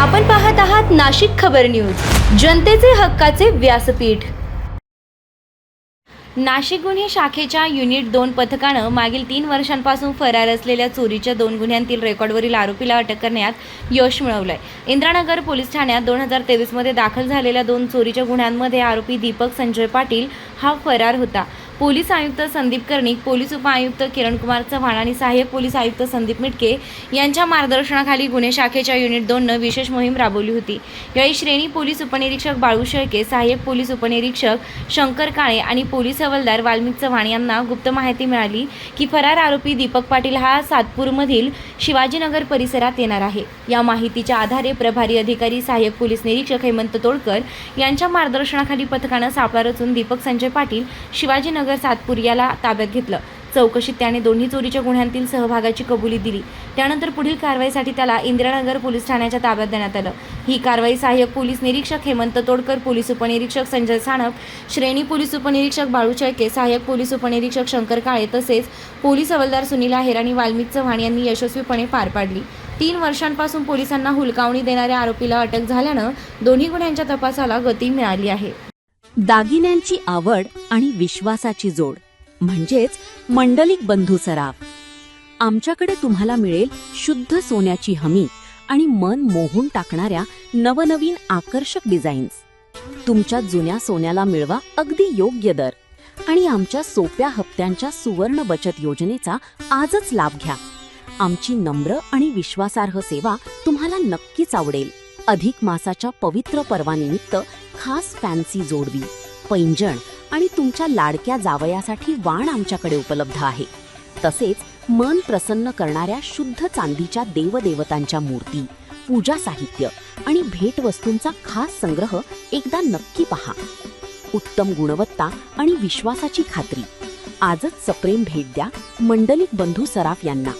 आपण पाहत आहात नाशिक खबर न्यूज, जनतेचे हक्काचे व्यासपीठ। नाशिक गुन्हे शाखेच्या युनिट 2 पथकानं मागील 3 वर्षांपासून फरार असलेल्या चोरीच्या 2 गुन्ह्यांतील रेकॉर्डवरील आरोपीला अटक करण्यात यश मिळवलंय। इंद्रानगर पोलीस ठाण्यात 2023 मध्ये दाखल झालेल्या 2 चोरीच्या गुन्ह्यांमध्ये आरोपी दीपक संजय पाटील हा फरार होता। पोलीस आयुक्त संदीप कर्णिक, पोलीस उपआयुक्त किरणकुमार चव्हाण आणि सहाय्यक पोलीस आयुक्त संदीप मिटके यांच्या मार्गदर्शनाखाली गुन्हे शाखेच्या युनिट 2नं विशेष मोहीम राबवली होती। यावेळी श्रेणी पोलीस उपनिरीक्षक बाळू शेळके, सहाय्यक पोलीस उपनिरीक्षक शंकर काळे आणि पोलीस हवालदार वाल्मिक चव्हाण यांना गुप्त माहिती मिळाली की फरार आरोपी दीपक पाटील हा सातपूरमधील शिवाजीनगर परिसरात येणार आहे। या माहितीच्या आधारे प्रभारी अधिकारी सहाय्यक पोलीस निरीक्षक हेमंत तोडकर यांच्या मार्गदर्शनाखाली पथकानं सापळा रचून दीपक संजय पाटील शिवाजीनगर सातपूर याला ताब्यात घेतलं। चौकशीत त्याने दोन्ही चोरीच्या गुन्ह्यांतील सहभागाची कबुली दिली। त्यानंतर पुढील कारवाईसाठी त्याला इंदिरानगर पोलीस ठाण्याच्या ताब्यात देण्यात आलं। ही कारवाई सहाय्यक पोलीस निरीक्षक हेमंत तोडकर, पोलीस उपनिरीक्षक संजय सानप, श्रेणी पोलीस उपनिरीक्षक बाळू शेळके, सहाय्यक पोलीस उपनिरीक्षक शंकर काळे तसेच पोलीस हवालदार सुनील आहेर आणि वाल्मिक चव्हाण यांनी यशस्वीपणे पार पाडली। 3 वर्षांपासून पोलिसांना हुलकावणी देणाऱ्या आरोपीला अटक झाल्यानं दोन्ही गुन्ह्यांच्या तपासाला गती मिळाली आहे। दागिन्यांची आवड आणि विश्वासाची जोड म्हणजेच मंडलिक बंधू सराफ। आमच्याकडे तुम्हाला मिळेल शुद्ध सोन्याची हमी आणि मन मोहून टाकणाऱ्या नवनवीन आकर्षक डिझाईन्स। तुमच्या जुन्या सोन्याला मिळवा अगदी योग्य दर आणि आमच्या सोप्या हप्त्यांच्या सुवर्ण बचत योजनेचा आजच लाभ घ्या। आमची नम्र आणि विश्वासार्ह सेवा तुम्हाला नक्कीच आवडेल। अधिक मासाच्या पवित्र पर्वानिमित्त खास फॅन्सी जोडवी, पैंजण आणि तुमच्या लाडक्या जावयासाठी वाण आमच्याकडे उपलब्ध आहे। तसेच मन प्रसन्न करणाऱ्या शुद्ध चांदीच्या देवदेवतांच्या मूर्ती, पूजा साहित्य आणि भेटवस्तूंचा खास संग्रह एकदा नक्की पहा। उत्तम गुणवत्ता आणि विश्वासाची खात्री। आजच सप्रेम भेट द्या मंडलिक बंधू सराफ यांना।